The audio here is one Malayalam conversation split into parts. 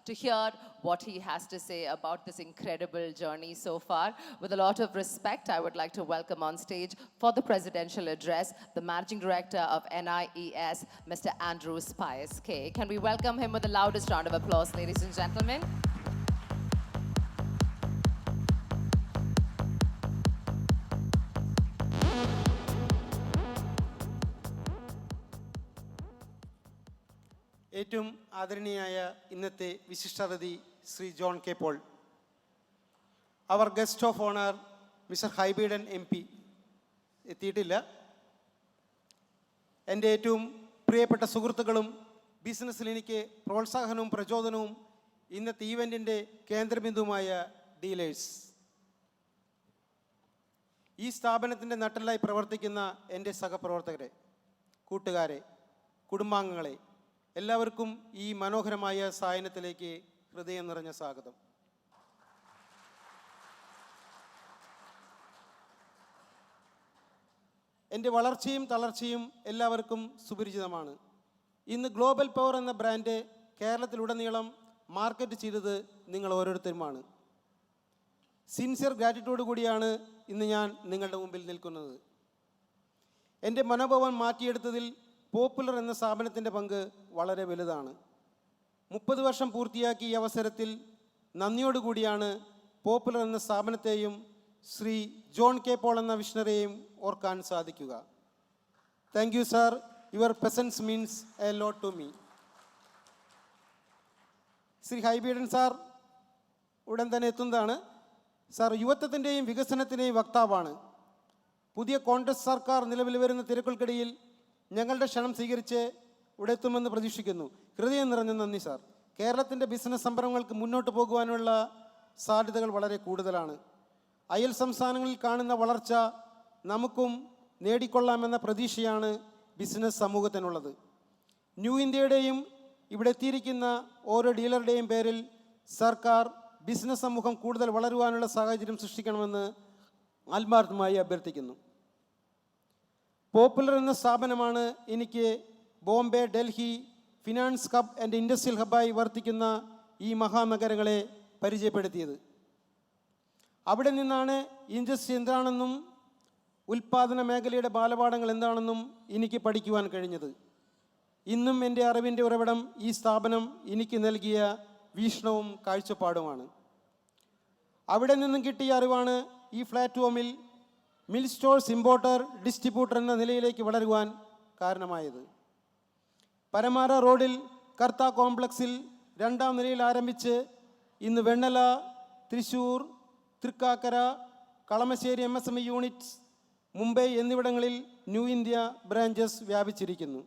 to hear what he has to say about this incredible journey so far. With a lot of respect, I would like to welcome on stage for the presidential address, the Managing Director of NIES, Mr. Andrew Spies K. Can we welcome him with the loudest round of applause, ladies and gentlemen? ഏറ്റവും ആദരണീയായ ഇന്നത്തെ വിശിഷ്ടാതിഥി Shri John K Paul, our guest of honour mister Hibi Eden MP എത്തിയിട്ടില്ല. എൻ്റെ ഏറ്റവും പ്രിയപ്പെട്ട സുഹൃത്തുക്കളും ബിസിനസ്സിൽ എനിക്ക് പ്രോത്സാഹനവും പ്രചോദനവും ഇന്നത്തെ ഈവൻറ്റിൻ്റെ കേന്ദ്രബിന്ദുവുമായ ഡീലേഴ്സ്, ഈ സ്ഥാപനത്തിൻ്റെ നട്ടെല്ലായി പ്രവർത്തിക്കുന്ന എൻ്റെ സഹപ്രവർത്തകരെ, കൂട്ടുകാരെ, കുടുംബാംഗങ്ങളെ, എല്ലാവർക്കും ഈ മനോഹരമായ സായനത്തിലേക്ക് ഹൃദയം നിറഞ്ഞ സ്വാഗതം. എൻ്റെ വളർച്ചയും തളർച്ചയും എല്ലാവർക്കും സുപരിചിതമാണ്. ഇന്ന് ഗ്ലോബൽ പവർ എന്ന ബ്രാൻഡ് കേരളത്തിലുടനീളം മാർക്കറ്റ് ചെയ്തത് നിങ്ങൾ ഓരോരുത്തരുമാണ്. സിൻസിയർ ഗ്രാറ്റിറ്റ്യൂഡ് കൂടിയാണ് ഇന്ന് ഞാൻ നിങ്ങളുടെ മുമ്പിൽ നിൽക്കുന്നത്. എൻ്റെ മനോഭാവം മാറ്റിയെടുത്തതിൽ പോപ്പുലർ എന്ന സ്ഥാപനത്തിൻ്റെ പങ്ക് വളരെ വലുതാണ്. 30 വർഷം പൂർത്തിയാക്കിയ ഈ അവസരത്തിൽ നന്ദിയോടുകൂടിയാണ് പോപ്പുലർ എന്ന സ്ഥാപനത്തെയും ശ്രീ ജോൺ കെ പോൾ എന്ന വിഷണറിയെയും ഓർക്കാൻ സാധിക്കുക. Thank you sir, your presence means a lot to me. Shri Hibi Eden sir ഉടൻ തന്നെ എത്തുന്നതാണ്. സാർ യുവത്വത്തിൻ്റെയും വികസനത്തിൻ്റെയും വക്താവാണ്. പുതിയ കോൺഗ്രസ് സർക്കാർ നിലവിൽ വരുന്ന തിരക്കുകൾക്കിടയിൽ ഞങ്ങളുടെ ക്ഷണം സ്വീകരിച്ച് ഇവിടെ എത്തുമെന്ന് പ്രതീക്ഷിക്കുന്നു. ഹൃദയം നിറഞ്ഞ നന്ദി സാർ. കേരളത്തിൻ്റെ ബിസിനസ് സംരംഭങ്ങൾക്ക് മുന്നോട്ട് പോകുവാനുള്ള സാധ്യതകൾ വളരെ കൂടുതലാണ്. അയൽ സംസ്ഥാനങ്ങളിൽ കാണുന്ന വളർച്ച നമുക്കും നേടിക്കൊള്ളാമെന്ന പ്രതീക്ഷയാണ് ബിസിനസ് സമൂഹത്തിനുള്ളത്. ന്യൂ ഇന്ത്യയുടെയും ഇവിടെ എത്തിയിരിക്കുന്ന ഓരോ ഡീലറുടെയും പേരിൽ സർക്കാർ ബിസിനസ് സമൂഹം കൂടുതൽ വളരുവാനുള്ള സാഹചര്യം സൃഷ്ടിക്കണമെന്ന് ആത്മാർത്ഥമായി അഭ്യർത്ഥിക്കുന്നു. പോപ്പുലർ എന്ന സ്ഥാപനമാണ് എനിക്ക് Bombay, Delhi finance hub and industrial ഹബ്ബായി വർത്തിക്കുന്ന ഈ മഹാനഗരങ്ങളെ പരിചയപ്പെടുത്തിയത്. അവിടെ നിന്നാണ് ഇൻഡസ്ട്രി എന്താണെന്നും ഉൽപ്പാദന മേഖലയുടെ ബാലപാഠങ്ങൾ എന്താണെന്നും എനിക്ക് പഠിക്കുവാൻ കഴിഞ്ഞത്. ഇന്നും എൻ്റെ അറിവിൻ്റെ ഉറവിടം ഈ സ്ഥാപനം എനിക്ക് നൽകിയ വീക്ഷണവും കാഴ്ചപ്പാടുമാണ്. അവിടെ നിന്നും കിട്ടിയ അറിവാണ് ഈ പ്ലാറ്റ്ഫോമിൽ മിൽ സ്റ്റോഴ്സ് ഇമ്പോർട്ടർ ഡിസ്ട്രിബ്യൂട്ടർ എന്ന നിലയിലേക്ക് വളരുവാൻ കാരണമായത്. പരമാര റോഡിൽ കർത്ത കോംപ്ലക്സിൽ 2ാം നിലയിൽ ആരംഭിച്ച് ഇന്ന് വെണ്ണല, തൃശ്ശൂർ, തൃക്കാക്കര, കളമശ്ശേരി MSME യൂണിറ്റ്സ്, മുംബൈ എന്നിവിടങ്ങളിൽ ന്യൂ ഇന്ത്യ ബ്രാഞ്ചസ് വ്യാപിച്ചിരിക്കുന്നു.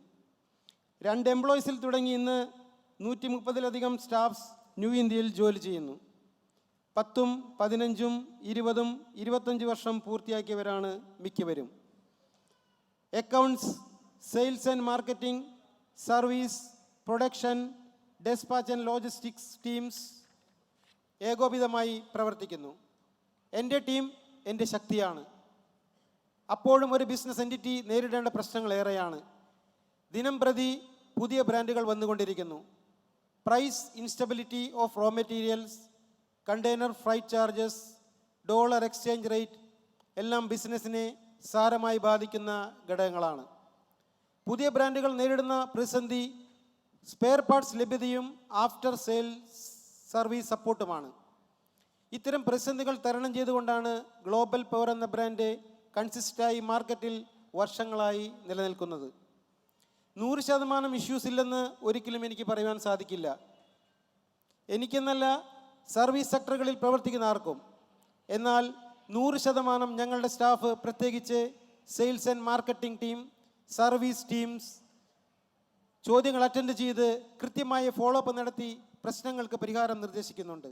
2 എംപ്ലോയീസിൽ തുടങ്ങി ഇന്ന് 130-ലധികം സ്റ്റാഫ്സ് ന്യൂ ഇന്ത്യയിൽ ജോലി ചെയ്യുന്നു. 10, 15, 20, 25 വർഷം പൂർത്തിയാക്കിയവരാണ് മിക്കവരും. Accounts, sales and marketing, service, production, despatch and logistics teams ഏകോപിതമായി പ്രവർത്തിക്കുന്നു. എൻ്റെ ടീം എൻ്റെ ശക്തിയാണ്. അപ്പോഴും ഒരു ബിസിനസ് എൻറ്റിറ്റി നേരിടേണ്ട പ്രശ്നങ്ങൾ ഏറെയാണ്. ദിനം പ്രതി പുതിയ ബ്രാൻഡുകൾ വന്നുകൊണ്ടിരിക്കുന്നു. Price instability of raw materials, container freight charges, dollar exchange rate എല്ലാം ബിസിനസ്സിനെ സാരമായി ബാധിക്കുന്ന ഘടകങ്ങളാണ്. പുതിയ ബ്രാൻഡുകൾ നേരിടുന്ന പ്രതിസന്ധി സ്പെയർ പാർട്സ് ലഭ്യതയും ആഫ്റ്റർ സെയിൽസ് സർവീസ് സപ്പോർട്ടുമാണ്. ഇത്തരം പ്രതിസന്ധികൾ തരണം ചെയ്തുകൊണ്ടാണ് ഗ്ലോബൽ പവർ എന്ന ബ്രാൻഡ് കൺസിസ്റ്റായി മാർക്കറ്റിൽ വർഷങ്ങളായി നിലനിൽക്കുന്നത്. 100% ഇഷ്യൂസ് ഇല്ലെന്ന് ഒരിക്കലും എനിക്ക് പറയുവാൻ സാധിക്കില്ല. എനിക്കെന്നല്ല, സർവീസ് സെക്ടറുകളിൽ പ്രവർത്തിക്കുന്ന ആർക്കും. എന്നാൽ 100% ഞങ്ങളുടെ സ്റ്റാഫ്, പ്രത്യേകിച്ച് sales and marketing team, service teams ചോദ്യങ്ങൾ അറ്റൻഡ് ചെയ്ത് കൃത്യമായ ഫോളോ അപ്പ് നടത്തി പ്രശ്നങ്ങൾക്ക് പരിഹാരം നിർദ്ദേശിക്കുന്നുണ്ട്.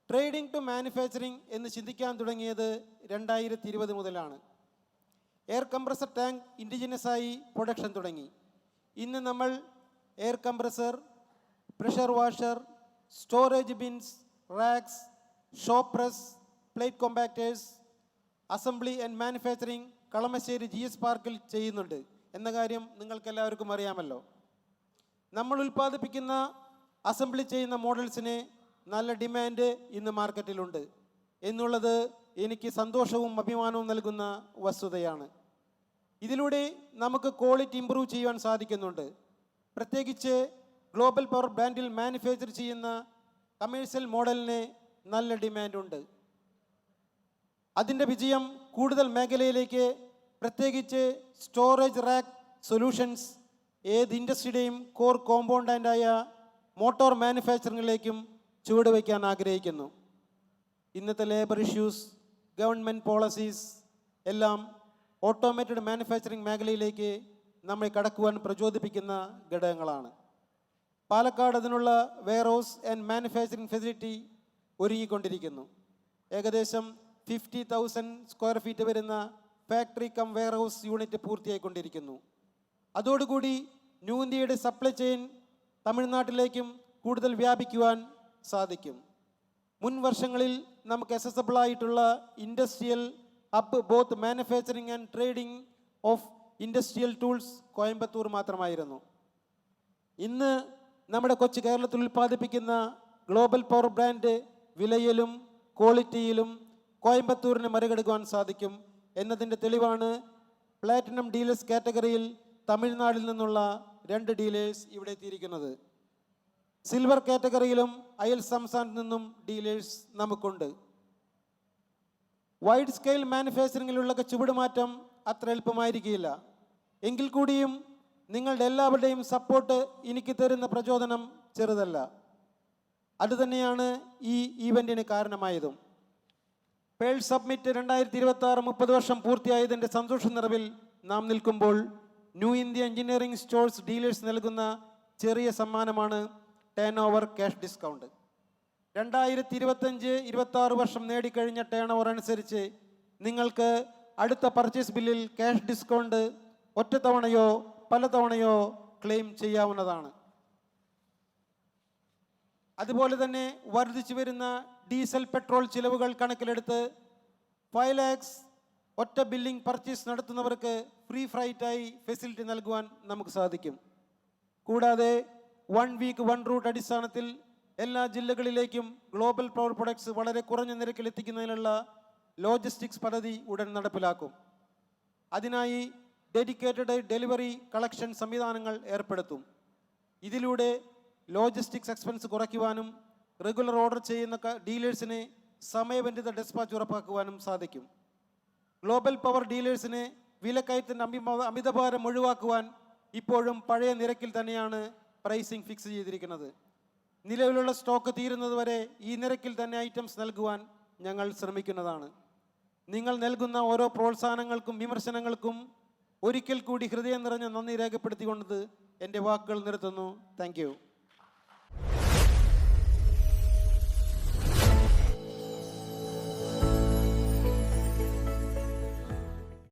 ട്രേഡിംഗ് ടു മാനുഫാക്ചറിംഗ് എന്ന് ചിന്തിക്കാൻ തുടങ്ങിയത് 2020 മുതലാണ്. എയർ കംപ്രസർ ടാങ്ക് ഇൻഡിജിനസായി പ്രൊഡക്ഷൻ തുടങ്ങി. ഇന്ന് നമ്മൾ air compressor, pressure washer, storage bins, racks, shop press, plate compactors, assembly and manufacturing Kalamassery GS പാർക്കിൽ ചെയ്യുന്നുണ്ട് എന്ന കാര്യം നിങ്ങൾക്കെല്ലാവർക്കും അറിയാമല്ലോ. നമ്മൾ ഉൽപ്പാദിപ്പിക്കുന്ന അസംബ്ലി ചെയ്യുന്ന മോഡൽസിന് നല്ല ഡിമാൻഡ് ഇന്ന് മാർക്കറ്റിലുണ്ട് എന്നുള്ളത് എനിക്ക് സന്തോഷവും അഭിമാനവും നൽകുന്ന വസ്തുതയാണ്. ഇതിലൂടെ നമുക്ക് ക്വാളിറ്റി ഇമ്പ്രൂവ് ചെയ്യുവാൻ സാധിക്കുന്നുണ്ട്. പ്രത്യേകിച്ച് ഗ്ലോബൽ പവർ ബ്രാൻഡിൽ മാനുഫാക്ചർ ചെയ്യുന്ന കമേഴ്ഷ്യൽ മോഡലിന് നല്ല ഡിമാൻഡുണ്ട്. അതിൻ്റെ വിജയം കൂടുതൽ മേഖലയിലേക്ക്, പ്രത്യേകിച്ച് സ്റ്റോറേജ് റാക്ക് സൊല്യൂഷൻസ്, ഏത് ഇൻഡസ്ട്രിയുടെയും കോർ കോമ്പൗണ്ടായ മോട്ടോർ മാനുഫാക്ചറിങ്ങിലേക്കും ചുവടുവയ്ക്കാൻ ആഗ്രഹിക്കുന്നു. ഇന്നത്തെ ലേബർ ഇഷ്യൂസ്, ഗവൺമെൻറ് പോളിസീസ് എല്ലാം ഓട്ടോമേറ്റഡ് മാനുഫാക്ചറിങ് മേഖലയിലേക്ക് നമ്മെ കടക്കുവാൻ പ്രചോദിപ്പിക്കുന്ന ഘടകങ്ങളാണ്. പാലക്കാട് അതിനുള്ള വെയർഹൗസ് ആൻഡ് മാനുഫാക്ചറിങ് ഫെസിലിറ്റി ഒരുങ്ങിക്കൊണ്ടിരിക്കുന്നു. ഏകദേശം 50,000 സ്ക്വയർ ഫീറ്റ് വരുന്ന ഫാക്ടറി കം വെയർഹൗസ് യൂണിറ്റ് പൂർത്തിയായിക്കൊണ്ടിരിക്കുന്നു. അതോടുകൂടി ന്യൂ ഇന്ത്യയുടെ സപ്ലൈ ചെയിൻ തമിഴ്നാട്ടിലേക്കും കൂടുതൽ വ്യാപിക്കുവാൻ സാധിക്കും. മുൻ വർഷങ്ങളിൽ നമുക്ക് അക്സസബിൾ ആയിട്ടുള്ള industrial hub both manufacturing and trading of industrial tools Coimbatore മാത്രമായിരുന്നു. ഇന്ന് നമ്മുടെ കൊച്ചു കേരളത്തിൽ ഉൽപ്പാദിപ്പിക്കുന്ന ഗ്ലോബൽ പവർ ബ്രാൻഡ് വിലയിലും ക്വാളിറ്റിയിലും കോയമ്പത്തൂരിനെ മറികടക്കുവാൻ സാധിക്കും എന്നതിൻ്റെ തെളിവാണ് പ്ലാറ്റിനം ഡീലേഴ്സ് കാറ്റഗറിയിൽ തമിഴ്നാട്ടിൽ നിന്നുള്ള 2 ഡീലേഴ്സ് ഇവിടെ എത്തിയിരിക്കുന്നത്. സിൽവർ കാറ്റഗറിയിലും അയൽ സംസ്ഥാനത്ത് നിന്നും ഡീലേഴ്സ് നമുക്കുണ്ട്. വൈഡ് സ്കെയിൽ മാനുഫാക്ചറിങ്ങിലുള്ള ചുവടുമാറ്റം അത്ര എളുപ്പമായിരിക്കില്ല. എങ്കിൽ കൂടിയും നിങ്ങളുടെ എല്ലാവരുടെയും സപ്പോർട്ട് എനിക്ക് തരുന്ന പ്രചോദനം ചെറുതല്ല. അതുതന്നെയാണ് ഈ ഈവൻറ്റിന് കാരണമായതും. പേൾ സബ്മിറ്റ് 2026 30 വർഷം പൂർത്തിയായതിൻ്റെ സന്തോഷ നിറവിൽ നാം നിൽക്കുമ്പോൾ new India engineering stores dealers നൽകുന്ന ചെറിയ സമ്മാനമാണ് ടേൺ ഓവർ ക്യാഷ് ഡിസ്കൗണ്ട്. 2025-26 വർഷം നേടിക്കഴിഞ്ഞ ടേൺ ഓവർ അനുസരിച്ച് നിങ്ങൾക്ക് അടുത്ത പർച്ചേസ് ബില്ലിൽ ക്യാഷ് ഡിസ്കൗണ്ട് ഒറ്റത്തവണയോ പലതവണയോ ക്ലെയിം ചെയ്യാവുന്നതാണ്. അതുപോലെ തന്നെ വർദ്ധിച്ചു വരുന്ന ഡീസൽ പെട്രോൾ ചിലവുകൾ കണക്കിലെടുത്ത് 5 lakhs ഒറ്റ ബില്ലിംഗ് പർച്ചേസ് നടത്തുന്നവർക്ക് ഫ്രീ ഫ്ലൈറ്റായി ഫെസിലിറ്റി നൽകുവാൻ നമുക്ക് സാധിക്കും. കൂടാതെ 1 week 1 റൂട്ട് അടിസ്ഥാനത്തിൽ എല്ലാ ജില്ലകളിലേക്കും ഗ്ലോബൽ പവർ പ്രൊഡക്ട്സ് വളരെ കുറഞ്ഞ നിരക്കിൽ എത്തിക്കുന്നതിനുള്ള ലോജിസ്റ്റിക്സ് പദ്ധതി ഉടൻ നടപ്പിലാക്കും. അതിനായി ഡെഡിക്കേറ്റഡ് ഡെലിവറി കളക്ഷൻ സംവിധാനങ്ങൾ ഏർപ്പെടുത്തും. ഇതിലൂടെ ലോജിസ്റ്റിക്സ് എക്സ്പെൻസ് കുറയ്ക്കുവാനും റെഗുലർ ഓർഡർ ചെയ്യുന്ന ഡീലേഴ്സിന് സമയബന്ധിത ഡെസ്പാച്ച് ഉറപ്പാക്കുവാനും സാധിക്കും. ഗ്ലോബൽ പവർ ഡീലേഴ്സിന് വിലക്കയറ്റത്തിൻ്റെ അമിതഭാരം ഒഴിവാക്കുവാൻ ഇപ്പോഴും പഴയ നിരക്കിൽ തന്നെയാണ് പ്രൈസിംഗ് ഫിക്സ് ചെയ്തിരിക്കുന്നത്. നിലവിലുള്ള സ്റ്റോക്ക് തീരുന്നതുവരെ ഈ നിരക്കിൽ തന്നെ ഐറ്റംസ് നൽകുവാൻ ഞങ്ങൾ ശ്രമിക്കുന്നതാണ്. നിങ്ങൾ നൽകുന്ന ഓരോ പ്രോത്സാഹനങ്ങൾക്കും വിമർശനങ്ങൾക്കും ഒരിക്കൽ കൂടി ഹൃദയം നിറഞ്ഞ നന്ദി രേഖപ്പെടുത്തിക്കൊണ്ട് എൻ്റെ വാക്കുകൾ നിർത്തുന്നു. Thank you.